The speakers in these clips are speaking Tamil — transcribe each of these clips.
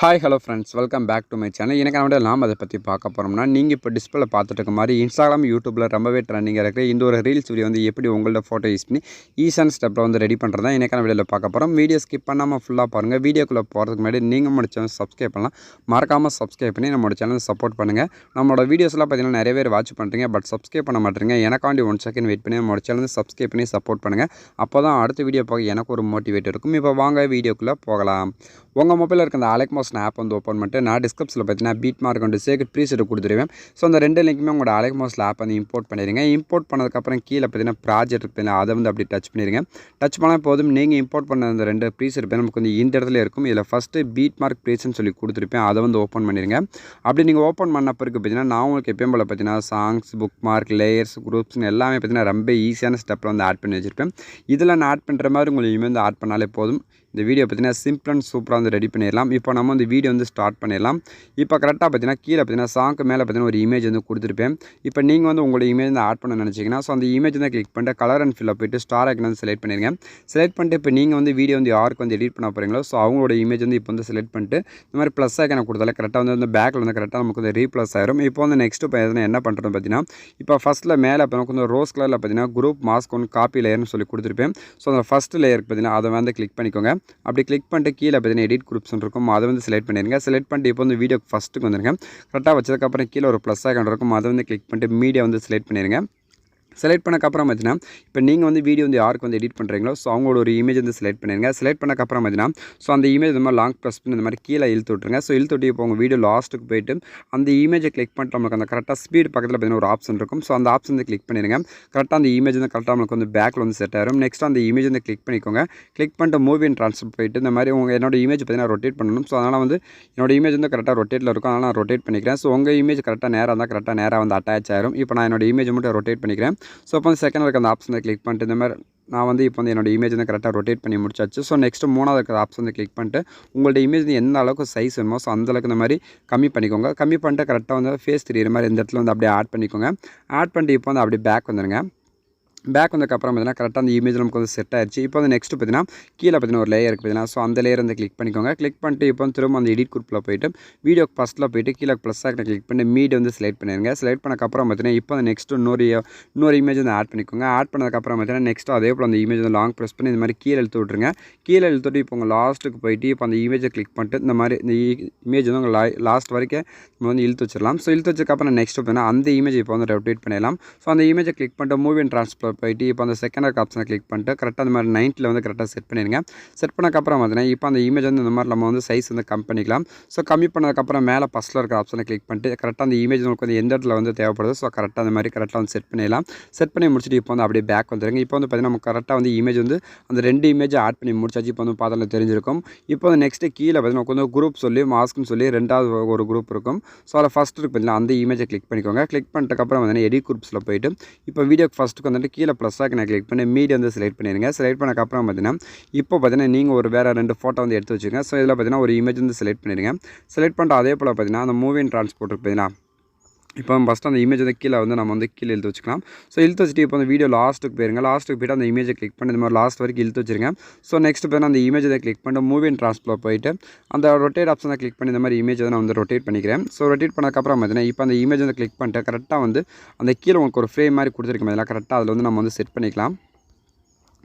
Hi hello friends, welcome back to my channel. எனக்கு நம்ம நாம் அதை பற்றி பார்க்க போகிறோம்னா, நீங்கள் இப்போ டிஸ்பிளே பார்த்துட்டு இருக்க மாதிரி இன்ஸ்டாகிராம், யூடியூப்பில் ரொம்பவே ட்ரெண்டிங்காக இருக்குது இந்த ஒரு ரீல்ஸ் வீடியோ வந்து எப்படி உங்களோட ஃபோட்டோ யூஸ் பண்ணி ஈஸியான ஸ்டெப்பில் வந்து ரெடி பண்ணுறது தான் எனக்கான வீடியோவில் பார்க்க போகிறோம். வீடியோ ஸ்கிப் பண்ணாமல் ஃபுல்லாக பாருங்கள். வீடியோக்குள்ளே போகிறதுக்கு முன்னாடி நீங்கள் நம்மளோட சேனல் சப்ஸ்கிரைப் பண்ணலாம். மறக்காமல் சப்ஸ்கிரைப் பண்ணி நம்மளோட சேனல் சப்போர்ட் பண்ணுங்கள். நம்மளோட வீடியோஸ்லாம் பார்த்தீங்கன்னா நிறைய பேர் வாட்ச் பண்ணுறீங்க, பட் சப்ஸ்கிரைப் பண்ண மாட்டேங்க. எனக்காண்டி 1 செகண்ட் வெயிட் பண்ணி நம்மளோட சேனல் சப்ஸ்கிரைப் பண்ணி சப்போர்ட் பண்ணுங்கள். அப்போ தான் அடுத்த வீடியோ பார்க்க எனக்கு ஒரு மோட்டிவேட் இருக்கும். இப்போ வாங்க வீடியோக்குள்ளே போகலாம். உங்கள் மொபைலில் இருக்க அந்த அலெக்மோஷன் ஆப் வந்து ஓப்பன் பண்ணிட்டு நான் டிஸ்கிரிப்ஷனில் பார்த்தீங்கன்னா பீட் மார்க் வந்து சேகட் ப்ரீசெட் கொடுத்துருவேன். ஸோ அந்த 2 லிங்க்குமே உங்களோட அலெக்மோஷன் ஆப் வந்து இம்போர்ட் பண்ணிடுங்க. இம்போர்ட் பண்ணதுக்கப்புறம் கீழே பார்த்தீங்கன்னா ப்ராஜெக்ட் இருக்குது, அதை வந்து அப்படி டச் பண்ணிடுங்க. டச் பண்ணால் போதும். நீங்கள் இம்போர்ட் பண்ண அந்த 2 ப்ரீசெட் நமக்கு வந்து இந்த இடத்துல இருக்கும். இதில் ஃபஸ்ட்டு பீட் மார்க் ப்ரீஸ்ன்னு சொல்லி கொடுத்துருப்பேன், அதை வந்து ஓப்பன் பண்ணிடுங்க. அப்படி நீங்கள் ஓப்பன் பண்ண பிறகு பார்த்தீங்கன்னா நான் உங்களுக்கு எப்பயும் போல் பார்த்தீங்கன்னா சாங்ஸ், புக் மார்க், லேயர்ஸ், குரூப்ஸ்னு எல்லாமே பார்த்தீங்கன்னா ரொம்ப ஈஸியான ஸ்டெப்பில் வந்து ஆட் பண்ணி வச்சுருப்பேன். இதில் நான் ஆட் பண்ணுற மாதிரி உங்களுக்கு இனிமேல் வந்து ஆட் பண்ணாலே போதும். இந்த வீடியோ பார்த்தீங்கன்னா சிம்பிள் அண்ட் சூப்பராக வந்து ரெடி பண்ணிடலாம். இப்போ நம்ம வந்து வீடியோ வந்து ஸ்டார்ட் பண்ணிடலாம். இப்போ கரெக்டாக பார்த்தீங்கன்னா கீழே பார்த்தீங்கன்னா சாங்க்கு மேலே பார்த்தீங்கன்னா ஒரு இமேஜ் வந்து கொடுத்துருப்பேன். இப்போ நீங்கள் வந்து உங்களோட இமேஜ் வந்து ஆட் பண்ண நினச்சிங்கன்னா ஸோ அந்த இமேஜ் வந்து கிளிக் பண்ணிட்டு கலர் அண்ட் ஃபில்ல போய்ட்டு ஸ்டார் ஐக்கன் வந்து செலக்ட் பண்ணிடுங்க. செலக்ட் பண்ணிட்டு இப்போ நீங்கள் வந்து வீடியோ வந்து யாருக்கு வந்து எடிட் பண்ண போகிறீங்களோ ஸோ அவங்களோட இமேஜ் வந்து இப்போ வந்து செலக்ட் பண்ணிட்டு இந்த மாதிரி ப்ளஸ் ஐக்கனை கொடுத்தாலே கரெக்டாக வந்து அந்த பேக்கில் வந்து கரெக்டாக நமக்கு வந்து ரீப்ளஸ் ஆயிரும். இப்போ வந்து நெக்ஸ்ட்டு பார்த்தீங்கன்னா என்ன பண்ணுறது பார்த்தீங்கன்னா இப்போ ஃபஸ்ட்டில் மேலே இப்போ நமக்கு வந்து ரோஸ் கலரில் பார்த்தீங்கன்னா குரூப் மாஸ்க் ஒன்று காப்பி லேயர்னு சொல்லி கொடுத்துருப்பேன். ஸோ அந்த ஃபஸ்ட் லேயருக்கு பார்த்தீங்கன்னா அதை வந்து கிளிக் பண்ணிக்கோங்க. அப்படி கிளிக் பண்ணிட்டு கீழே பார்த்தீங்கன்னா எடிட் குரூப்ஸ் இருக்கும், அதை வந்து செலக்ட் பண்ணிடுங்க. செலக்ட் பண்ணிட்டு இப்போ வந்து வீடியோ ஃபஸ்ட்டுக்கு வந்துருங்க. கரெக்டாக வச்சதுக்கப்புறம் கீழே ஒரு ப்ளஸ் ஐக்கான் இருக்கும், அதை வந்து கிளிக் பண்ணிட்டு மீடியா வந்து செலக்ட் பண்ணிடுங்க. செலக்ட் பண்ணக்கப்புறம் பார்த்தீங்கன்னா இப்போ நீங்கள் வந்து வீடியோ வந்து யாருக்கு வந்து எடிட் பண்ணுறீங்களோ ஸோ அவங்களோட ஒரு இமேஜ் வந்து செலக்ட் பண்ணிடுங்க. செலக்ட் பண்ணக்கப்புறம் பார்த்தீங்கன்னா ஸோ அந்த இமேஜ் இந்த மாதிரி லாங் ப்ரெஸ் பண்ணி இந்த மாதிரி கீழே இழுத்து விட்ருங்க. ஸோ இழுத்து விட்டு இப்போ உங்கள் வீடியோ லாஸ்ட்டுக்கு போய்ட்டு அந்த இமேஜை கிளிக் பண்ணிட்டு நமக்கு அந்த கரெக்டாக ஸ்பீட் பக்கத்தில் பார்த்தீங்கன்னா ஒரு ஆப்ஷன் இருக்கும். ஸோ அந்த ஆப்ஷன் வந்து கிளிக் பண்ணிடுங்க. கரெக்டாக அந்த இமேஜ் வந்து கரெக்டாக நமக்கு வந்து பேக்கில் வந்து செட் ஆயிரும். நெக்ஸ்ட் அந்த இமேஜ் வந்து கிளிக் பண்ணிக்கோங்க. கிளிக் பண்ணிட்டு மூவி அண்ட் ட்ரான்ஸ்ஃபர் போய்ட்டு இந்த மாதிரி உங்கள் என்னோட இமேஜ் பார்த்தீங்கன்னா ரொட்டேட் பண்ணணும். ஸோ அதனால் வந்து என்னோட இமேஜ் வந்து கரெக்டாக ரொட்டேட்டில் இருக்கும், அதனால் நான் ரொட்டேட் பண்ணிக்கிறேன். ஸோ உங்கள் இமேஜ் கரெக்டாக நேராக இருந்தால் கரெக்டாக நேராக வந்து அட்டாச் ஆயிரும். இப்போ நான் என்னோட இமேஜ் மட்டும் ரொட்டேட் பண்ணிக்கிறேன். ஸோ இப்போ வந்து செகண்ட் இருக்க அந்த ஆப்ஷனை கிளிக் பண்ணிட்டு இந்த மாதிரி நான் வந்து இப்போ வந்து என்னோட இமேஜ் வந்து கரெக்டாக ரொட்டேட் பண்ணி முடிச்சாச்சு. ஸோ நெக்ஸ்ட்டு 3வது இருக்கிற ஆப்ஷன் வந்து கிளிக் பண்ணிட்டு உங்களோட இமேஜ் வந்து எந்த அளவுக்கு சைஸ் வேணுமோ ஸோ அந்தளவுக்கு இந்த மாதிரி கம்மி பண்ணிக்கோங்க. கம்மி பண்ணிட்டு கரெக்டாக வந்து ஃபேஸ் தெரியுற மாதிரி இந்த இடத்துல வந்து அப்படியே ஆட் பண்ணிக்கோங்க. ஆட் பண்ணிட்டு இப்போ வந்து அப்படியே பேக் வந்துடுங்க. பேக் வந்ததுக்கப்புறம் பார்த்தீங்கன்னா கரெக்டாக அந்த இமேஜ் நமக்கு வந்து செட் ஆயிடுச்சு. இப்போ வந்து நெக்ஸ்ட்டு பார்த்தீங்கன்னா கீழே பார்த்தீங்கன்னா ஒரு லேயர் இருக்குது பார்த்தீங்கன்னா ஸோ அந்த லேயர் வந்து கிளிக் பண்ணிக்கோங்க. கிளிக் பண்ணிட்டு இப்போ வந்து திரும்ப அந்த எடிட் குரூப்பில் போய்ட்டு வீடியோ ஃபஸ்ட்டில் போய்ட்டு கீழே ப்ளஸ் ஐக்கனை கிளிக் பண்ணி மீடியா வந்து செலக்ட் பண்ணிடுங்க. செலக்ட் பண்ணக்கப்புறம் பார்த்தீங்கன்னா இப்போ வந்து நெக்ஸ்ட்டு இன்னொரு இமேஜ் வந்து ஆட் பண்ணிக்கோங்க. ஆட் பண்ணதுக்கப்புறம் பார்த்தீங்கன்னா நெக்ஸ்ட்டு அதே போல் அந்த இமேஜ் வந்து லாங் ப்ரெஸ் பண்ணி இந்த மாதிரி கீழே இழுத்து விட்ருங்க. கீழே இழுத்துட்டு இப்போ உங்கள் லாஸ்ட்டுக்கு போய்ட்டு இப்போ அந்த இமேஜை கிளிக் பண்ணிட்டு இந்த மாதிரி இந்த இமேஜ் வந்து உங்கள் லாஸ்ட் வரைக்கும் நம்ம வந்து இழுத்து வச்சிடலாம். ஸோ இழுத்து வச்சதுக்கப்புறம் நெக்ஸ்ட்டு பார்த்தீங்கன்னா அந்த இமேஜ் இப்போ வந்து ரொட்டேட் பண்ணிடலாம். ஸோ அந்த இமேஜை கிளிக் பண்ணிட்டு மூவி அண்ட் ட்ரான்ஸ்ஃபர் போய்ட்டு இப்போ அந்த செகண்ட் ஆப்ஷனை கிளிக் பண்ணிட்டு கரெக்டாக அந்த மாதிரி 90ல் வந்து கரெக்டாக செட் பண்ணிடுங்க. செட் பண்ணக்கப்புறம் பார்த்தீங்கன்னா இப்போ அந்த இமேஜ் வந்து இந்த மாதிரி நம்ம வந்து சைஸ் வந்து கம்மி பண்ணிக்கலாம். ஸோ கம்மி பண்ணதுக்கப்புறம் மேலே ஃபஸ்ட்டில் இருக்கிற ஆப்ஷனை கிளிக் பண்ணிட்டு கரெக்டாக அந்த இமேஜ் உங்களுக்கு வந்து எந்த இடத்துல வந்து தேவைப்படுது ஸோ கரெக்டாக அந்த மாதிரி கரெக்டாக வந்து செட் பண்ணிடலாம். செட் பண்ணி முடிச்சுட்டு இப்போ வந்து அப்படியே பேக் வந்துடுங்க. இப்போ வந்து பார்த்தீங்கன்னா நம்ம கரெக்டாக வந்து இமேஜ் வந்து அந்த 2 இமேஜை ஆட் பண்ணி முடிச்சாச்சு. இப்போ வந்து பார்த்தாலும் தெரிஞ்சிருக்கும். இப்போ வந்து நெக்ஸ்ட்டு கீழே பார்த்தீங்கன்னா வந்து குரூப் சொல்லி மாஸ்க்னு சொல்லி 2வது ஒரு குரூப் இருக்கும். ஸோ அதில் ஃபஸ்ட்டு இருக்கு பார்த்தீங்கன்னா அந்த இமேஜை கிளிக் பண்ணிக்கோங்க. கிளிக் பண்ணிட்டதுக்கப்புறம் வந்து எடிட் குரூப்ஸில் போய்ட்டு இப்போ வீடியோக்கு ஃபஸ்ட்டுக்கு வந்துட்டு கீழே ப்ளஸ் ஐக்கனை கிளிக் பண்ணி மீடியா வந்து செலக்ட் பண்ணிடுங்க. செலக்ட் பண்ணக்கப்புறம் பார்த்தீங்கன்னா இப்போ பார்த்தீங்கன்னா நீங்கள் ஒரு வேறு 2 ஃபோட்டோ வந்து எடுத்து வச்சுக்கோங்க. ஸோ இதில் பார்த்தீங்கன்னா ஒரு இமேஜ் வந்து செலக்ட் பண்ணிடுங்க. செலக்ட் பண்ணிட்டு அதே போல் பார்த்தீங்கன்னா அந்த மூவி அண்ட் ட்ரான்ஸ்போர்ட் இருக்குது பார்த்தீங்கன்னா இப்போ ஃபஸ்ட்டு அந்த இமேஜ் வந்து கீழே வந்து நம்ம வந்து கீழே இழுத்து வச்சுக்கலாம். ஸோ இழுத்து வச்சுட்டு இப்போ அந்த வீடியோ லாஸ்ட்டுக்கு போயிருங்க. லாஸ்ட்டுக்கு போய்ட்டு அந்த இமேஜை கிளிக் பண்ணி இந்த மாதிரி லாஸ்ட் வரைக்கும் இழுத்து வச்சுருங்க. ஸோ நெக்ஸ்ட் பார்த்தீங்கன்னா அந்த இமேஜை கிளிக் பண்ணிட்டு மூவி அண்ட் ட்ரான்ஸ்ஃபர் போய்ட்டு அந்த ரொட்டேட் ஆப்ஷனை கிளிக் பண்ணி இந்த மாதிரி இமேஜ் நான் வந்து ரொட்டேட் பண்ணிக்கிறேன். ஸோ ரொட்டேட் பண்ணதுக்கப்புறம் பார்த்தீங்கன்னா இப்போ அந்த இமேஜ் வந்து கிளிக் பண்ணிட்டு கரெக்டாக வந்து அந்த கீழே உங்களுக்கு ஒரு ஃப்ரேம் மாதிரி கொடுத்துருக்கேன் அதெல்லாம் கரெக்டாக அதில் வந்து நம்ம வந்து செட் பண்ணிக்கலாம்.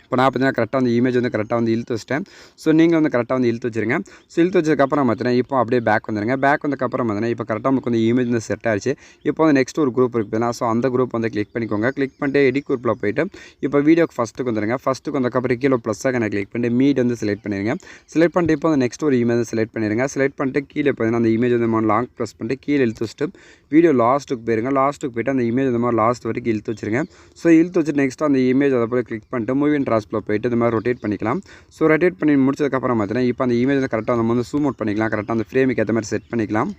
இப்போ நான் பார்த்தீங்கன்னா கரெக்டாக அந்த இமேஜ் வந்து கரெக்டாக வந்து இழுத்து வச்சிட்டேன். ஸோ நீங்கள் வந்து கரெக்டாக வந்து இழுத்து வச்சுருங்க. ஸோ இழுத்து வச்சதுக்கப்புறம் பார்த்தீங்கன்னா இப்போ அப்படியே பேக் வந்துடுங்க. பேக் வந்ததுக்கப்புறம் பார்த்தீங்கன்னா இப்போ கரெக்டாக நமக்கு வந்து இமேஜ் வந்து செட் ஆயிடுச்சு. இப்போ வந்து நெக்ஸ்ட் ஒரு குரூப் இருக்குதுன்னா ஸோ அந்த குரூப் வந்து கிளிக் பண்ணிக்கோங்க. கிளிக் பண்ணிட்டு எடிட் குரூப்பில் போய்ட்டு இப்போ வீடியோக்கு ஃபஸ்ட்டுக்கு வந்துடுங்க. ஃபஸ்ட்டுக்கு வந்ததுக்கப்புறம் கீழே ப்ளஸ் ஐக்கனை கிளிக் பண்ணிட்டு மீட் வந்து செலக்ட் பண்ணிடுங்க. செலக்ட் பண்ணிட்டு இப்போ வந்து நெக்ஸ்ட் ஒரு இமேஜ் செலக்ட் பண்ணிடுங்க. செலக்ட் பண்ணிட்டு கீழே பார்த்தீங்கன்னா அந்த இமேஜ் வந்து லாங் ப்ரெஸ் பண்ணிட்டு கீழே இழுத்து வச்சுட்டு வீடியோ லாஸ்ட்டுக்கு போயிருங்க. லாஸ்ட்டுக்கு போய்ட்டு அந்த இமேஜ் இந்த மாதிரி லாஸ்ட் வரைக்கும் இழுத்து வச்சுருங்க. ஸோ இழுத்து வச்சுட்டு நெக்ஸ்ட் அந்த இமேஜ் அதை போய் கிளிக் பண்ணிட்டு மூவி அண்ட் ட்ரான்ஸ்ஃபர் போய்ட்டு இந்த மாதிரி ரொட்டேட் பண்ணிக்கலாம். ஸோ ரொட்டேட் பண்ணி முடிச்சதுக்கப்புறம் பார்த்தீங்கன்னா இப்போ அந்த இமேஜ் வந்து கரெக்டாக நம்ம வந்து ஜூம் அவுட் பண்ணிக்கலாம். கரெக்டாக அந்த ஃப்ரேமுக்கு ஏற்ற மாதிரி செட் பண்ணிக்கலாம்.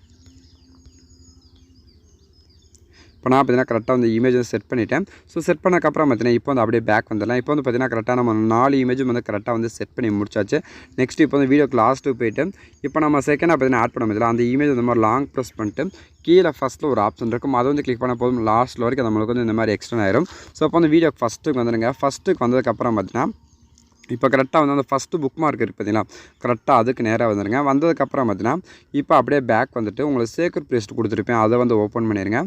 இப்போ நான் பார்த்தீங்கன்னா கரெக்டாக வந்து இமேஜ் வந்து செட் பண்ணிவிட்டேன். ஸோ செட் பண்ணக்கப்புறம் பார்த்தீங்கன்னா இப்போ வந்து அப்படியே பேக் வந்துடலாம். இப்போ வந்து பார்த்தீங்கன்னா கரெக்டாக நம்ம 4 இமேஜும் வந்து கரெக்டாக வந்து செட் பண்ணி முடிச்சாச்சு. நெக்ஸ்ட் இப்போ வந்து வீடியோக்கு லாஸ்ட்டு போய்ட்டு இப்போ நம்ம செகண்டாக பார்த்தீங்கன்னா ஆட் பண்ண முடியல அந்த இமேஜ் இந்த மாதிரி லாங் ப்ரெஸ் பண்ணிட்டு கீழே ஃபஸ்ட்டில் ஒரு ஆப்ஷன் இருக்கும், அதை வந்து கிளிக் பண்ண போதும் லாஸ்ட்டில் வரைக்கும் நம்மளுக்கு வந்து இந்த மாதிரி எக்ஸ்டெண்ட் ஆயிரும். ஸோ இப்போ வந்து வீடியோக்கு ஃபஸ்ட்டுக்கு வந்துடுங்க. ஃபஸ்ட்டுக்கு வந்ததுக்கப்புறம் பார்த்தீங்கன்னா இப்போ கரெக்டாக வந்து அந்த ஃபஸ்ட்டு புக் மார்க் இருக்குது பார்த்தீங்களா, கரெக்டாக அதுக்கு நேராக வந்துடுங்க. வந்ததுக்கப்புறம் பார்த்தீங்கன்னா இப்போ அப்படியே பேக் வந்துட்டு உங்களுக்கு சேக்ரெட் ப்ளேஸ்ட் கொடுத்துருப்பேன், அதை வந்து ஓப்பன் பண்ணிடுங்க.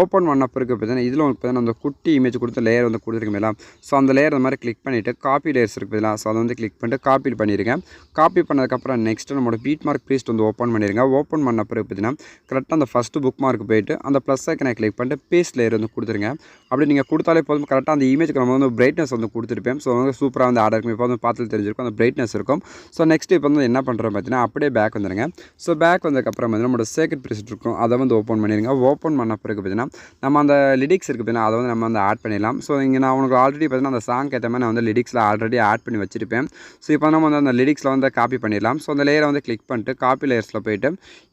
ஓப்பன் பண்ண பிறகு பார்த்தீங்கன்னா இதில் உங்களுக்கு பார்த்தீங்கன்னா அந்த குட்டி இமேஜ் கொடுத்த லேயர் வந்து கொடுத்துருக்கீங்களா, ஸோ அந்த லேயர் அந்த மாதிரி கிளிக் பண்ணிவிட்டு காப்பி லேயர்ஸ் இருக்குது பார்த்தீங்களா, ஸோ அதை வந்து கிளிக் பண்ணிட்டு காப்பி பண்ணிடுங்க. காப்பி பண்ணதுக்கப்புறம் நெக்ஸ்ட்டு நம்மளோட பீட் மார்க் ப்ளேஸ்ட் வந்து ஓப்பன் பண்ணிடுங்க. ஓப்பன் பண்ண பிறகு பார்த்தீங்கன்னா கரெக்டாக அந்த ஃபஸ்ட்டு புக் மார்க் போயிட்டு அந்த ப்ளஸ் ஐக்கனை கிளிக் பண்ணிட்டு பேஸ்ட் லேயர் வந்து கொடுத்துருங்க. அப்படி நீங்கள் கொடுத்தாலே போதும், கரெக்டாக அந்த இமேஜுக்கு நம்ம வந்து பிரைட்னஸ் வந்து கொடுத்துருப்பேன். ஸோ வந்து சூப்பராக வந்து ஆட் இருக்கும். இப்போ வந்து பார்த்து தெரிஞ்சிருக்கும் அந்த பிரைட்னஸ் இருக்கும். ஸோ நெக்ஸ்ட் இப்போ வந்து என்ன பண்ணுறோம் பார்த்தீங்கன்னா அப்படியே பேக் வந்துடுங்க. ஸோ பேக் வந்ததுக்கப்புறம் வந்து நம்மளோட சேக்ரெட் ப்ளேஸ்ட் இருக்கும், அதை வந்து ஓப்பன் பண்ணிடுங்க. ஓப்பன் பண்ண பிறகு பார்த்தீங்கன்னா நம்ம அந்த லிரிக்ஸ் இருக்குது பார்த்தீங்கன்னா அதை வந்து நம்ம வந்து ஆட் பண்ணிடலாம். ஸோ இங்கே நான் உங்களுக்கு ஆல்ரெடி பார்த்தீங்கன்னா அந்த சாங்க்கு ஏற்ற மாதிரி நான் வந்து லிரிக்ஸில் ஆல்ரெடி ஆட் பண்ணி வச்சிருப்பேன். ஸோ இப்போ நம்ம வந்து அந்த லிரிக்ஸில் வந்து காப்பி பண்ணிடலாம். ஸோ அந்த லேயரை வந்து கிளிக் பண்ணிட்டு காப்பி லேயர்ஸில் போயிட்டு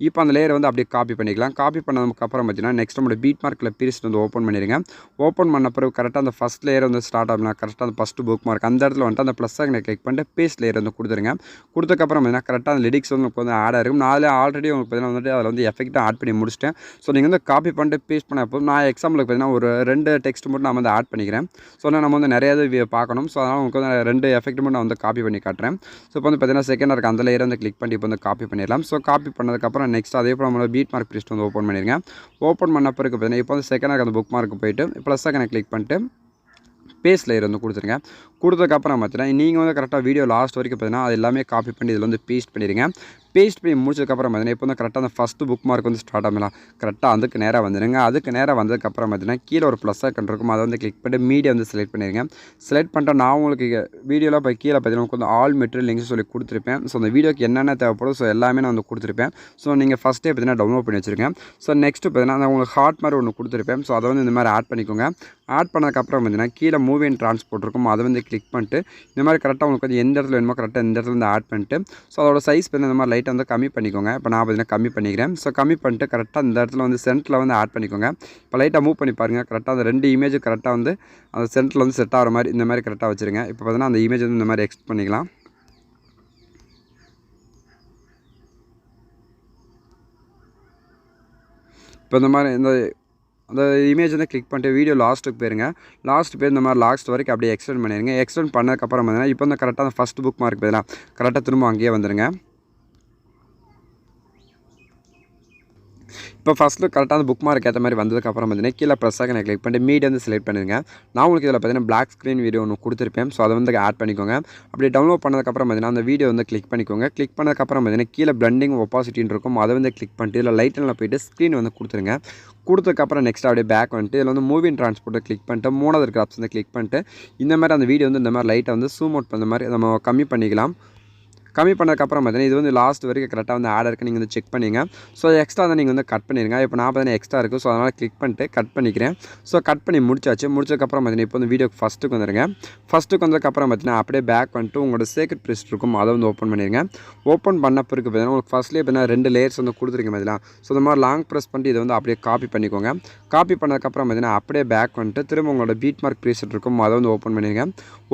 இப்போ அந்த லேயரை வந்து அப்படியே காப்பி பண்ணிக்கலாம். காப்பி பண்ணதுக்கப்புறம் பார்த்தீங்கன்னா நெக்ஸ்ட் நம்மளோட பீட் மார்க்கில் பீஸ்ட் வந்து ஓப்பன் பண்ணிடுங்க. ஓப்பன் பண்ண பிறகு கரெக்டாக அந்த ஃபஸ்ட் லேயர் வந்து ஸ்டார்ட் ஆகலாம். கரெக்டாக அந்த ஃபஸ்ட்டு புக் மார்க் அந்த இடத்துல வந்துட்டு அந்த ப்ளஸ் ஐக்கனை கிளிக் பண்ணிட்டு பேஸ்ட் லேயர் வந்து கொடுத்துருங்க. கொடுத்ததுக்கப்புறம் பார்த்தீங்கன்னா கரெக்டாக அந்த லிரிக்ஸ் வந்து உங்களுக்கு வந்து ஆட் ஆகிருக்கும். நான் ஆல்ரெடி உங்களுக்கு பார்த்தீங்கன்னா வந்துட்டு அதில் வந்து எஃபெக்டாக ஆட் பண்ணி முடிச்சிட்டேன். ஸோ நீங்கள் வந்து காப்பி பண்ணிட்டு பேஸ்ட் பண்ண போதும். நான் எக்ஸாம்பிளுக்கு பார்த்தீங்கன்னா ஒரு 2 டெக்ஸ்ட் மட்டும் நான் வந்து ஆட் பண்ணிக்கிறேன். ஸோ நம்ம வந்து நிறைய இது பார்க்கணும். ஸோ அதனால் உங்களுக்கு வந்து 2 எஃபெக்ட் மட்டும் நான் வந்து காப்பி பண்ணி காட்டுறேன். ஸோ இப்போ வந்து பார்த்தீங்கன்னா செகண்டாக இருக்க அந்த லேயர் வந்து கிளிக் பண்ணி இப்போ வந்து காப்பி பண்ணிடலாம். ஸோ காப்பி பண்ணதுக்கப்புறம் நெக்ஸ்ட் அதே போல் நம்மளோட பீட் மார்க் ப்ளேஸ்ட் வந்து ஓப்பன் பண்ணிடுங்க. ஓப்பன் பண்ண பிறகு பார்த்தீங்கன்னா இப்போ வந்து செகண்டாக இருக்க அந்த புக் மார்க்கு போயிட்டு ப்ளஸ் ஐக்கனை கிளிக் பண்ணிட்டு பேஸ்ட் லேயர் வந்து கொடுத்துருங்க. கொடுத்ததுக்கப்புறம் பார்த்தீங்கன்னா நீங்கள் வந்து கரெக்டாக வீடியோ லாஸ்ட் வரைக்கும் பார்த்தீங்கன்னா அது எல்லாமே காப்பி பண்ணி இதில் வந்து பேஸ்ட் பண்ணிடுங்க. பேஸ்ட் பண்ணி முடிச்சதுக்கப்புறம் பார்த்தீங்கன்னா இப்போ வந்து கரெக்டாக அந்த ஃபஸ்ட்டு புக் மார்க் வந்து ஸ்டார்ட் ஆகலாம். கரெக்டாக அதுக்கு நேராக வந்துடுங்க. அதுக்கு நேராக வந்ததுக்கப்புறம் பார்த்தீங்கன்னா கீழே ஒரு ப்ளஸ் ஐக்கன் இருக்கும், அதை வந்து கிளிக் பண்ணிட்டு மீடியா வந்து செலக்ட் பண்ணிடுங்க. செலக்ட் பண்ணிட்டு நான் உங்களுக்கு வீடியோவில் இப்போ கீழே பார்த்தீங்கன்னா கொஞ்சம் ஆல் மெட்டீரியல் லிங்க்ஸ் சொல்லி கொடுத்துருப்பேன். ஸோ அந்த வீடியோக்கு என்னென்ன தேவைப்படும் ஸோ எல்லாமே நான் வந்து கொடுத்துருப்பேன். ஸோ நீங்கள் ஃபஸ்ட்டே பார்த்தீங்கன்னா டவுன்லோட் பண்ணி வச்சுருக்கேன். ஸோ நெக்ஸ்ட்டு பார்த்தீங்கன்னா நான் உங்களுக்கு ஹார்ட் மாதிரி ஒன்று கொடுத்துருப்பேன். ஸோ அதை வந்து இந்த மாதிரி ஆட் பண்ணிக்கோங்க. ஆட் பண்ணதுக்கப்புறம் பார்த்தீங்கன்னா கீழே மூவ் அண்ட் ட்ரான்ஸ்போர்ட் இருக்கும், அதை வந்து கிளிக் பண்ணிட்டு இந்த மாதிரி கரெக்டாக உங்களுக்கு வந்து எந்த இடத்துல வேணுமோ கரெக்டாக இந்த இடத்துல வந்து ஆட் பண்ணிட்டு ஸோ அதோட சைஸ் வந்து இந்த மாதிரி லைட்டாக வந்து கம்மி பண்ணிக்கோங்க. இப்போ நான் பார்த்தீங்கன்னா கம்மி பண்ணிக்கிறேன். ஸோ கம்மி பண்ணிட்டு கரெக்டாக இந்த இடத்துல வந்து சென்டரில் வந்து ஆட் பண்ணிக்கோங்க. இப்போ லைட்டாக மூவ் பண்ணி பாருங்கள், கரெக்டாக அந்த 2 இமேஜ் கரெக்டாக வந்து அந்த சென்டரில் வந்து செட் ஆகிற மாதிரி இந்த மாதிரி கரெக்டாக வச்சுருங்க. இப்போ பார்த்தீங்கன்னா அந்த இமேஜ் வந்து இந்த மாதிரி எக்ஸ்ட் பண்ணிக்கலாம். இப்போ இந்த மாதிரி அந்த இமேஜ் வந்து கிளிக் பண்ணிட்டு வீடியோ லாஸ்ட்டுக்கு போயிருங்க. லாஸ்ட் போய் இந்த மாதிரி லாஸ்ட் வரைக்கும் அப்படியே எக்ஸ்டெண்ட் பண்ணிடுங்க. எக்ஸ்டெண்ட் பண்ணதுக்கப்புறம் பார்த்தீங்கன்னா இப்போ வந்து கரெக்டாக அந்த ஃபஸ்ட் புக் மார்க் பார்த்தீங்கன்னா கரெக்டாக திரும்ப அங்கேயே வந்துடுங்க. இப்போ ஃபஸ்ட்டு கரெக்டாக அந்த புக் மார்க் ஏற்ற மாதிரி வந்ததுக்கப்புறம் பார்த்தீங்கன்னா கீழே ப்ளஸ் ஐக்கனை கிளிக் பண்ணிட்டு மீடியா வந்து செலக்ட் பண்ணிடுங்க. நான் உங்களுக்கு இதில் பார்த்தீங்கன்னா பிளாக் ஸ்க்ரீன் வீடியோ ஒன்று கொடுத்துருப்பேன். ஸோ அதை வந்து ஆட் பண்ணிக்கோங்க. அப்படி டவுன்லோட் பண்ணதுக்கப்புறம் பார்த்தீங்கன்னா அந்த வீடியோ வந்து கிளிக் பண்ணிக்கோங்க. கிளிக் பண்ணதுக்கப்புறம் பார்த்தீங்கன்னா கீழே பிளண்டிங் ஒப்பாசிட்டின்னு இருக்கும், அதை வந்து கிளிக் பண்ணிட்டு இதில் லைட்டில் போய்ட்டு ஸ்க்ரீன் வந்து கொடுத்துருங்க. கொடுத்ததுக்கப்புறம் நெக்ஸ்ட் அப்படியே பேக் வந்துட்டு இதில் வந்து மூவிங் ட்ரான்ஸ்போர்ட்டை கிளிக் பண்ணிட்டு 3வது இருக்கிற ஆப்ஷன் கிளிக் பண்ணிட்டு இந்த மாதிரி அந்த வீடியோ வந்து இந்த மாதிரி லைட்டை வந்து ஜூம் அவுட் பண்ண மாதிரி நம்ம கம்மி பண்ணிக்கலாம். கம்மி பண்ணதுக்கப்புறம் பார்த்தீங்கன்னா இது வந்து லாஸ்ட் வரைக்கும் கரெக்டாக வந்து ஆட் இருக்குது, நீங்கள் வந்து செக் பண்ணிங்க. ஸோ எக்ஸ்ட்ரா தான் நீங்கள் வந்து கட் பண்ணிடுங்க. இப்போ நான் பார்த்தீங்கன்னா எக்ஸ்ட்ரா இருக்குது, ஸோ அதனால் கிளிக் பண்ணிட்டு கட் பண்ணிக்கிறேன். ஸோ கட் பண்ணி முடிச்சாச்சு. முடிச்சதுக்கப்புறம் பார்த்தீங்கன்னா இப்போ வந்து வீடியோக்கு ஃபஸ்ட்டுக்கு வந்துடுங்க. ஃபஸ்ட்டுக்கு வந்ததுக்கப்புறம் பார்த்தீங்கன்னா அப்படியே பேக் வந்துட்டு உங்களோட சேக்ரெட் ப்ளேஸ்ட் இருக்கும், அதை வந்து ஓப்பன் பண்ணிடுங்க. ஓப்பன் பண்ண பிறகு பார்த்தீங்கன்னா உங்களுக்கு ஃபஸ்ட்லேயே பார்த்தீங்கன்னா 2 லேயர்ஸ் வந்து கொடுத்துருக்கீங்க பார்த்தீங்களா. ஸோ இந்த மாதிரி லாங் ப்ரெஸ் பண்ணிட்டு இதை வந்து அப்படியே காப்பி பண்ணிக்கோங்க. காப்பி பண்ணதுக்கப்புறம் பார்த்தீங்கன்னா அப்படியே பேக் வந்துட்டு திரும்ப உங்களோட பீட் மார்க் ப்ளேஸ்ட் இருக்கும், அதை வந்து ஓப்பன் பண்ணிடுங்க.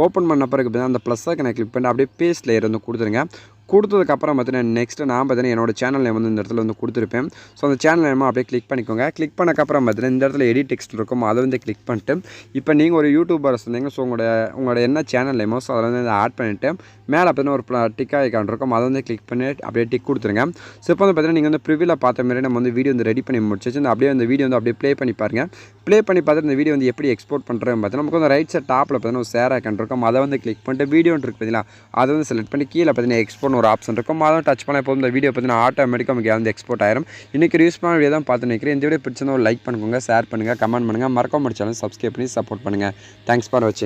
ஓப்பன் பண்ண பிறகு பார்த்தீங்கன்னா அந்த ப்ளஸ் ஐக்கனை கிளிக் பண்ணிட்டு அப்படியே பேஸ்ட் லேயர் வந்து கொடுத்துருங்க. கொடுத்ததுக்கப்புறம் பார்த்தீங்கன்னா நெக்ஸ்ட்டு நான் பார்த்தீங்கன்னா என்னோட சேனல் நேம் வந்து இந்த இடத்துல வந்து கொடுத்துருப்பேன். ஸோ அந்த சேனல் நேம் அப்படியே கிளிக் பண்ணிக்கோங்க. கிளிக் பண்ணக்கப்புறம் பார்த்தீங்கன்னா இந்த இடத்துல எடிட் டெக்ஸ்ட் இருக்கும், அதை வந்து கிளிக் பண்ணிட்டு இப்போ நீங்கள் ஒரு யூடியூபர்ஸ் இருந்தீங்க, ஸோ உங்களோட என்ன சேனல் நேமோ ஸோ அதை வந்து ஆட் பண்ணிவிட்டு மேலே பார்த்தீங்கன்னா ஒரு டிக் ஐக்கான் இருக்கும், அதை வந்து கிளிக் பண்ணி அப்படியே டிக் கொடுத்துருங்க. ஸோ இப்போ வந்து பார்த்தீங்கன்னா நீங்கள் வந்து ப்ரிவியூவில் பார்த்த மாதிரி நம்ம வந்து வீடியோ வந்து ரெடி பண்ணி முடிச்சிச்சு. இந்த அப்படியே அந்த வீடியோ வந்து அப்படியே ப்ளே பண்ணி பாருங்கள். ப்ளே பண்ணி பார்த்துட்டு இந்த வீடியோ வந்து எப்படி எக்ஸ்போர்ட் பண்ணுறேன்னு பார்த்தீங்கன்னா நமக்கு வந்து ரைட் சைட் டாப்பில் பார்த்தீங்கன்னா ஒரு ஷேர் ஐக்கான் இருக்கும், அதை வந்து கிளிக் பண்ணிட்டு வீடியோன்னு இருக்குது பார்த்தீங்களா, அதை வந்து செலக்ட் பண்ணி கீழே பார்த்தீங்கன்னா எக்ஸ்போர்ட் ஒரு ஆப்ஷன் இருக்கும், அதை டச் பண்ண போதும் இந்த வீடியோ பார்த்தீங்கன்னா ஆட்டோமேட்டிக்காக நமக்கு வந்து எக்ஸ்போர்ட் ஆயிரும். இன்றைக்கி யூஸ்ஃபுல்லான வீடியோ தான் பார்த்து நினைக்கிறேன். இந்த வீடியோ பிடிச்சிருந்தா ஒரு லைக் பண்ணுங்க, ஷேர் பண்ணுங்கள், கமெண்ட் பண்ணுங்கள், மறக்காம சேனல் சப்ஸ்கிரைப் பண்ணி சப்போர்ட் பண்ணுங்கள். தேங்க்ஸ் ஃபார் வாட்சிங்.